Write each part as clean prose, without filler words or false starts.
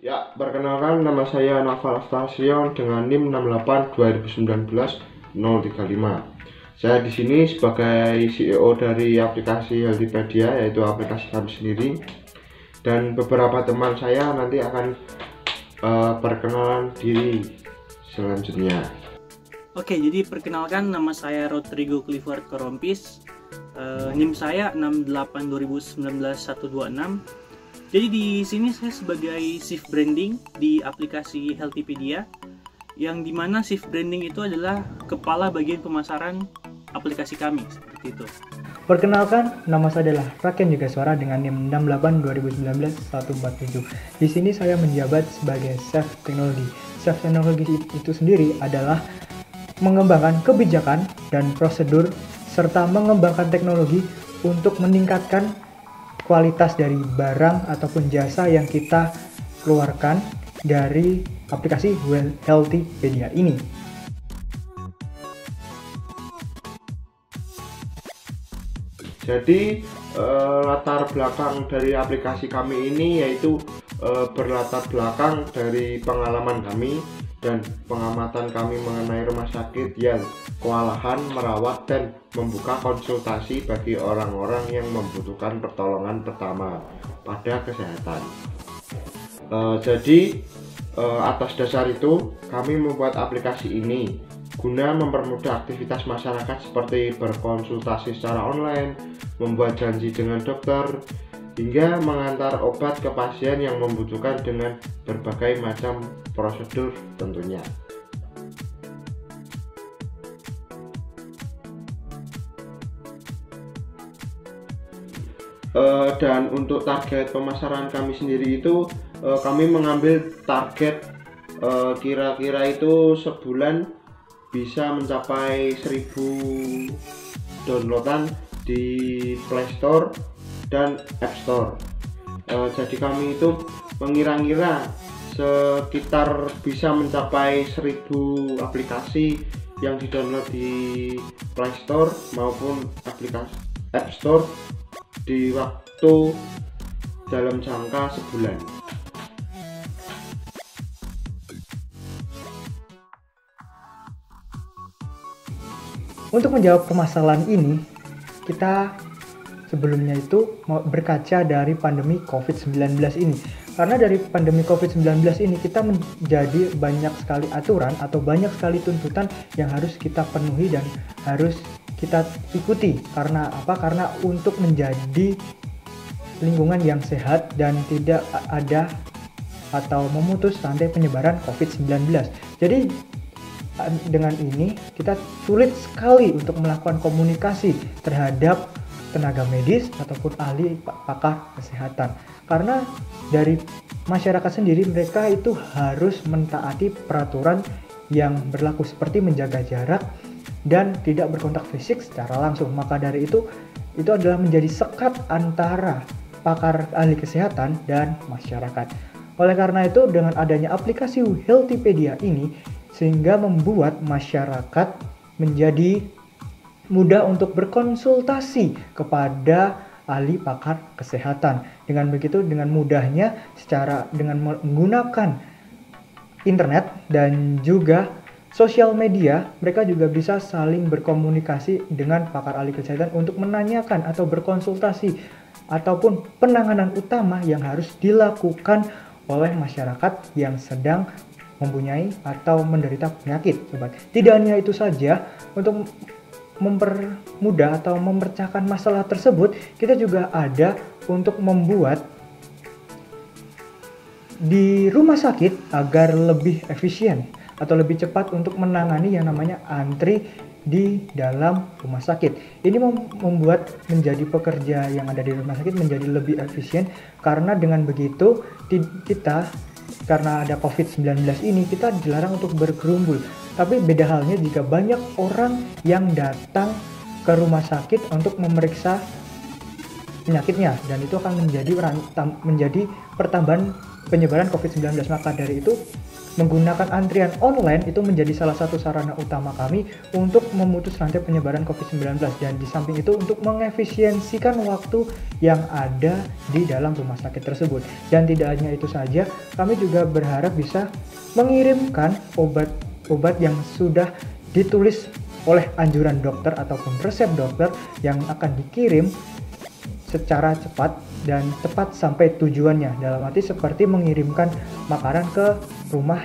Ya, perkenalkan nama saya Naval Station dengan NIM 68 2019 035. Saya di sini sebagai CEO dari aplikasi Healthypedia, yaitu aplikasi kami sendiri. Dan beberapa teman saya nanti akan perkenalan diri selanjutnya. Oke, jadi perkenalkan nama saya Rodrigo Clifford Korompis. NIM saya 68 2019 126. Jadi di sini saya sebagai shift branding di aplikasi Healthypedia, yang dimana shift branding itu adalah kepala bagian pemasaran aplikasi kami, seperti itu. Perkenalkan, nama saya adalah Raken Yugaswara dengan NIM 68 2019 147. Di sini saya menjabat sebagai Chef Teknologi. Chef Teknologi itu sendiri adalah mengembangkan kebijakan dan prosedur serta mengembangkan teknologi untuk meningkatkan kualitas dari barang ataupun jasa yang kita keluarkan dari aplikasi Healthypedia ini. Jadi latar belakang dari aplikasi kami ini yaitu berlatar belakang dari pengalaman kami dan pengamatan kami mengenai rumah sakit yang kewalahan merawat dan membuka konsultasi bagi orang-orang yang membutuhkan pertolongan pertama pada kesehatan. Jadi atas dasar itu kami membuat aplikasi ini guna mempermudah aktivitas masyarakat seperti berkonsultasi secara online, membuat janji dengan dokter, hingga mengantar obat ke pasien yang membutuhkan dengan berbagai macam prosedur tentunya. Dan untuk target pemasaran kami sendiri itu kami mengambil target kira-kira itu sebulan bisa mencapai 1000 downloadan di Play Store dan App Store. Jadi kami itu mengira-ngira sekitar bisa mencapai 1000 aplikasi yang didownload di Play Store maupun aplikasi App Store di waktu dalam jangka sebulan. Untuk menjawab permasalahan ini, kita sebelumnya itu mau berkaca dari pandemi COVID-19 ini. Karena dari pandemi COVID-19 ini kita menjadi banyak sekali aturan atau banyak sekali tuntutan yang harus kita penuhi dan harus kita ikuti. Karena apa? Karena untuk menjadi lingkungan yang sehat dan tidak ada atau memutus rantai penyebaran COVID-19. Jadi dengan ini kita sulit sekali untuk melakukan komunikasi terhadap tenaga medis ataupun ahli pakar kesehatan, karena dari masyarakat sendiri mereka itu harus mentaati peraturan yang berlaku seperti menjaga jarak dan tidak berkontak fisik secara langsung. Maka dari itu adalah menjadi sekat antara pakar ahli kesehatan dan masyarakat. Oleh karena itu, dengan adanya aplikasi Healthypedia ini sehingga membuat masyarakat menjadi mudah untuk berkonsultasi kepada ahli pakar kesehatan. Dengan begitu, dengan mudahnya dengan menggunakan internet dan juga sosial media, mereka juga bisa saling berkomunikasi dengan pakar ahli kesehatan untuk menanyakan atau berkonsultasi ataupun penanganan utama yang harus dilakukan oleh masyarakat yang sedang mempunyai atau menderita penyakit, sobat. Tidak hanya itu saja, untuk mempermudah atau memecahkan masalah tersebut, kita juga ada untuk membuat di rumah sakit agar lebih efisien atau lebih cepat untuk menangani yang namanya antri di dalam rumah sakit. Ini membuat menjadi pekerja yang ada di rumah sakit menjadi lebih efisien, karena dengan begitu kita, karena ada COVID-19 ini, kita dilarang untuk berkerumpul. Tapi beda halnya jika banyak orang yang datang ke rumah sakit untuk memeriksa penyakitnya, dan itu akan menjadi pertambahan penyebaran COVID-19. Maka dari itu menggunakan antrian online itu menjadi salah satu sarana utama kami untuk memutus rantai penyebaran COVID-19, dan di samping itu untuk mengefisiensikan waktu yang ada di dalam rumah sakit tersebut. Dan tidak hanya itu saja, kami juga berharap bisa mengirimkan obat-obat yang sudah ditulis oleh anjuran dokter ataupun resep dokter yang akan dikirim secara cepat dan tepat sampai tujuannya, dalam arti seperti mengirimkan makanan ke rumah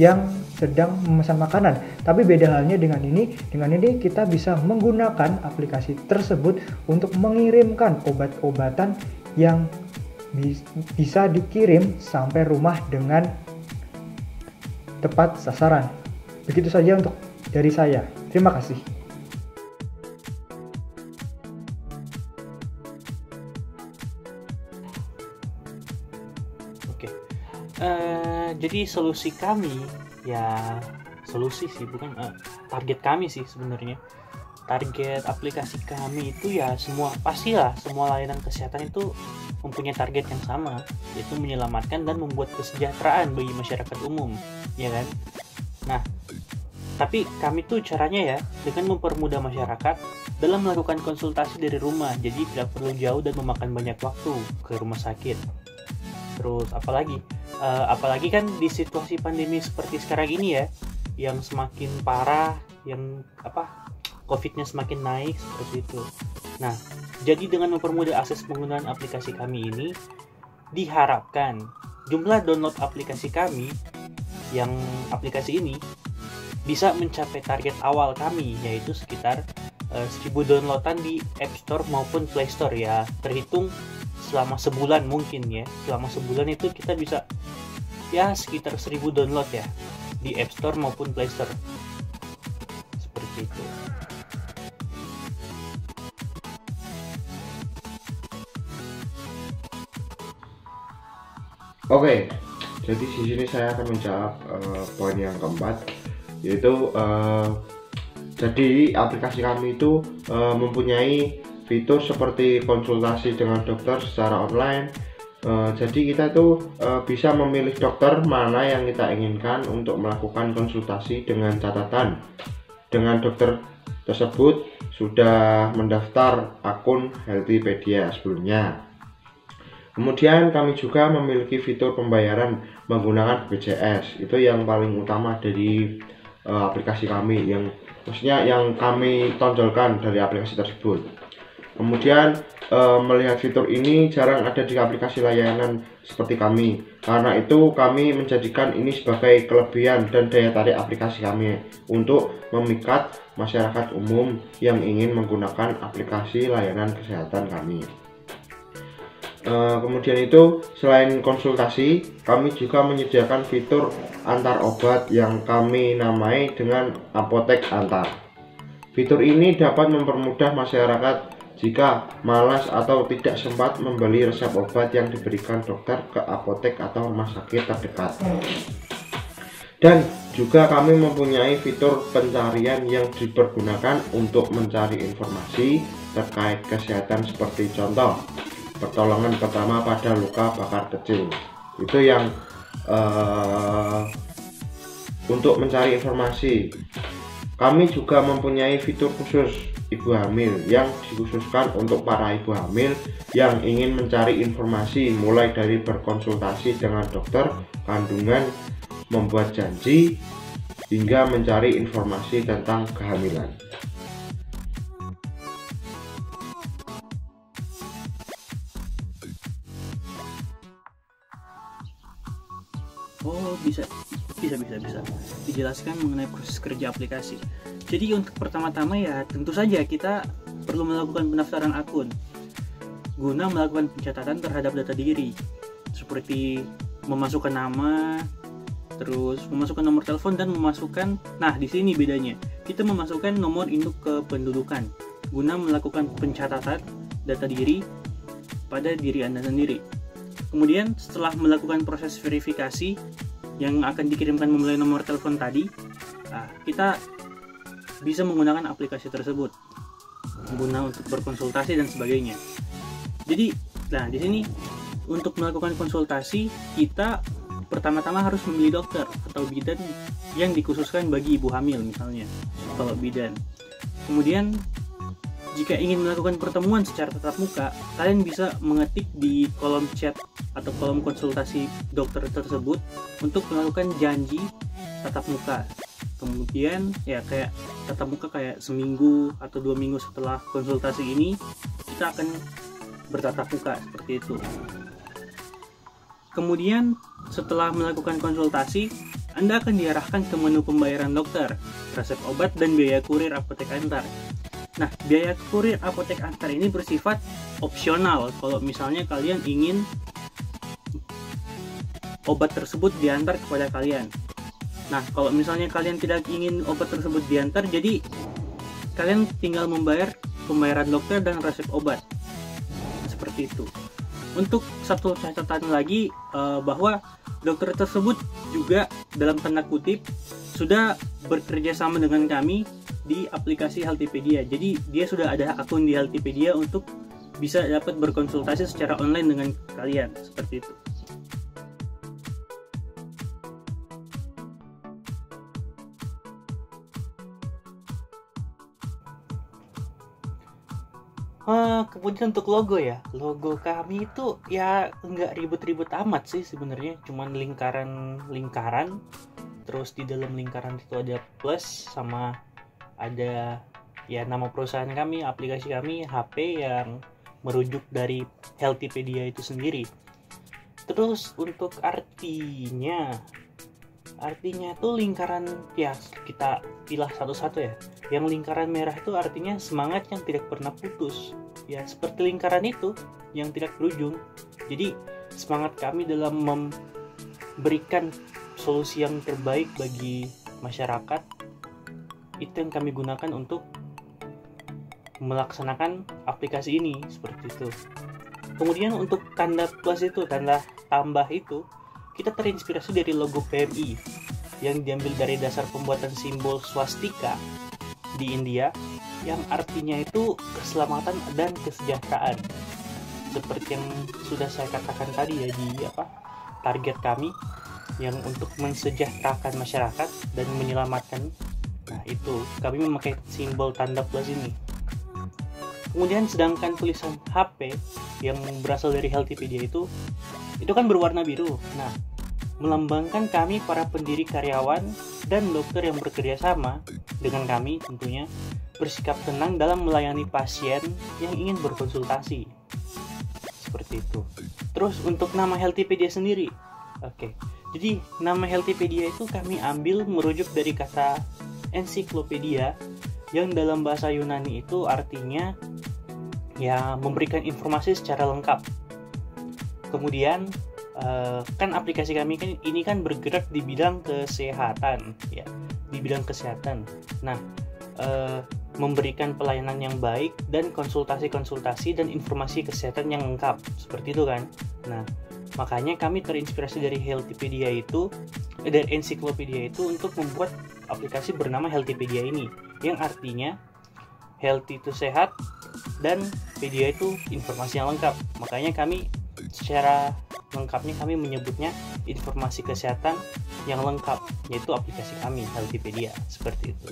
yang sedang memesan makanan. Tapi beda halnya dengan ini kita bisa menggunakan aplikasi tersebut untuk mengirimkan obat-obatan yang bisa dikirim sampai rumah dengan tepat sasaran. Begitu saja untuk dari saya. Terima kasih. Oke, jadi solusi kami, ya solusi sih, bukan target kami sih sebenarnya. Target aplikasi kami itu ya pastilah semua layanan kesehatan itu mempunyai target yang sama, yaitu menyelamatkan dan membuat kesejahteraan bagi masyarakat umum, ya kan? Nah, tapi kami tuh caranya ya dengan mempermudah masyarakat dalam melakukan konsultasi dari rumah, jadi tidak perlu jauh dan memakan banyak waktu ke rumah sakit. Terus apalagi kan di situasi pandemi seperti sekarang ini ya, yang semakin parah, yang COVID-nya semakin naik seperti itu. Nah, jadi dengan mempermudah akses penggunaan aplikasi kami ini, diharapkan jumlah download aplikasi kami yang aplikasi ini bisa mencapai target awal kami, yaitu sekitar 1000 downloadan di App Store maupun Play Store ya, terhitung selama sebulan mungkin ya. Selama sebulan itu kita bisa ya sekitar 1000 download ya di App Store maupun Play Store. Seperti itu. Oke, jadi di sini saya akan menjawab poin yang keempat, yaitu jadi aplikasi kami itu mempunyai fitur seperti konsultasi dengan dokter secara online. Jadi kita tuh bisa memilih dokter mana yang kita inginkan untuk melakukan konsultasi, dengan catatan dengan dokter tersebut sudah mendaftar akun Healthypedia sebelumnya. Kemudian kami juga memiliki fitur pembayaran menggunakan BPJS. Itu yang paling utama dari aplikasi kami, yang maksudnya yang kami tonjolkan dari aplikasi tersebut. Kemudian melihat fitur ini jarang ada di aplikasi layanan seperti kami. Karena itu kami menjadikan ini sebagai kelebihan dan daya tarik aplikasi kami untuk memikat masyarakat umum yang ingin menggunakan aplikasi layanan kesehatan kami. Kemudian itu, selain konsultasi, kami juga menyediakan fitur antar obat yang kami namai dengan apotek antar. Fitur ini dapat mempermudah masyarakat jika malas atau tidak sempat membeli resep obat yang diberikan dokter ke apotek atau rumah sakit terdekat. Dan juga kami mempunyai fitur pencarian yang dipergunakan untuk mencari informasi terkait kesehatan, seperti contoh pertolongan pertama pada luka bakar kecil. Itu yang untuk mencari informasi. Kami juga mempunyai fitur khusus ibu hamil yang dikhususkan untuk para ibu hamil yang ingin mencari informasi, mulai dari berkonsultasi dengan dokter kandungan, membuat janji, hingga mencari informasi tentang kehamilan. Oh, bisa dijelaskan mengenai proses kerja aplikasi. Jadi untuk pertama-tama ya tentu saja kita perlu melakukan pendaftaran akun guna melakukan pencatatan terhadap data diri, seperti memasukkan nama, terus memasukkan nomor telepon, dan memasukkan, nah di sini bedanya, kita memasukkan nomor induk kependudukan guna melakukan pencatatan data diri pada diri Anda sendiri. Kemudian setelah melakukan proses verifikasi yang akan dikirimkan melalui nomor telepon tadi, kita bisa menggunakan aplikasi tersebut guna untuk berkonsultasi dan sebagainya. Jadi, nah di sini untuk melakukan konsultasi kita pertama-tama harus membeli dokter atau bidan yang dikhususkan bagi ibu hamil misalnya, kalau bidan. Kemudian jika ingin melakukan pertemuan secara tatap muka, kalian bisa mengetik di kolom chat atau kolom konsultasi dokter tersebut untuk melakukan janji tatap muka. Kemudian ya kayak tatap muka kayak seminggu atau 2 minggu setelah konsultasi ini kita akan bertatap muka seperti itu. Kemudian setelah melakukan konsultasi, Anda akan diarahkan ke menu pembayaran dokter, resep obat, dan biaya kurir apotek antar. Nah, biaya kurir apotek antar ini bersifat opsional kalau misalnya kalian ingin obat tersebut diantar kepada kalian. Nah, kalau misalnya kalian tidak ingin obat tersebut diantar, jadi kalian tinggal membayar pembayaran dokter dan resep obat. Seperti itu. Untuk satu catatan lagi, bahwa dokter tersebut juga dalam tanda kutip sudah bekerja sama dengan kami di aplikasi Healthipedia. Jadi dia sudah ada akun di Healthipedia untuk bisa dapat berkonsultasi secara online dengan kalian, seperti itu. Kemudian untuk logo ya, logo kami itu ya nggak ribet-ribet amat sih sebenarnya, cuman lingkaran, terus di dalam lingkaran itu ada plus sama ada ya nama perusahaan kami, aplikasi kami, HP yang merujuk dari Healthipedia itu sendiri. Terus untuk artinya tuh lingkaran, ya kita pilah satu-satu ya. Yang lingkaran merah itu artinya semangat yang tidak pernah putus. Ya seperti lingkaran itu yang tidak berujung. Jadi semangat kami dalam memberikan solusi yang terbaik bagi masyarakat itu yang kami gunakan untuk melaksanakan aplikasi ini, seperti itu. Kemudian untuk tanda plus itu, tanda tambah itu, kita terinspirasi dari logo PMI yang diambil dari dasar pembuatan simbol swastika di India yang artinya itu keselamatan dan kesejahteraan. Seperti yang sudah saya katakan tadi ya, di target kami yang untuk mensejahterakan masyarakat dan menyelamatkan. Nah, itu kami memakai simbol tanda plus ini. Kemudian sedangkan tulisan HP yang berasal dari Healthipedia itu kan berwarna biru. Nah, melambangkan kami para pendiri, karyawan, dan dokter yang bekerja sama dengan kami tentunya bersikap tenang dalam melayani pasien yang ingin berkonsultasi. Seperti itu. Terus untuk nama Healthipedia sendiri. Oke. Jadi nama Healthipedia itu kami ambil merujuk dari kata ensiklopedia yang dalam bahasa Yunani itu artinya ya memberikan informasi secara lengkap. Kemudian kan aplikasi kami ini kan bergerak di bidang kesehatan ya, di bidang kesehatan. Nah, memberikan pelayanan yang baik dan konsultasi dan informasi kesehatan yang lengkap, seperti itu kan. Nah, makanya kami terinspirasi dari Healthipedia itu, dari ensiklopedia itu untuk membuat aplikasi bernama Healthipedia ini, yang artinya healthy itu sehat dan pedia itu informasi yang lengkap. Makanya kami secara lengkapnya kami menyebutnya informasi kesehatan yang lengkap, yaitu aplikasi kami Healthipedia, seperti itu.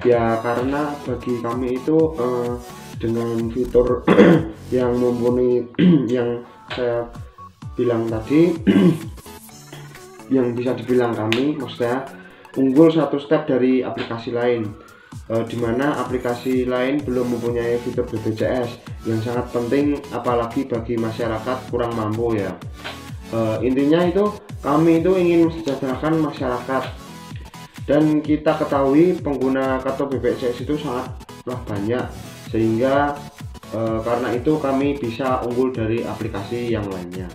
Ya karena bagi kami itu dengan fitur yang mumpuni yang saya bilang tadi yang bisa dibilang kami maksudnya unggul satu step dari aplikasi lain, dimana aplikasi lain belum mempunyai fitur BPJS yang sangat penting apalagi bagi masyarakat kurang mampu ya. Intinya itu kami itu ingin mensejahterakan masyarakat, dan kita ketahui pengguna kartu BPJS itu sangatlah banyak, sehingga karena itu kami bisa unggul dari aplikasi yang lainnya.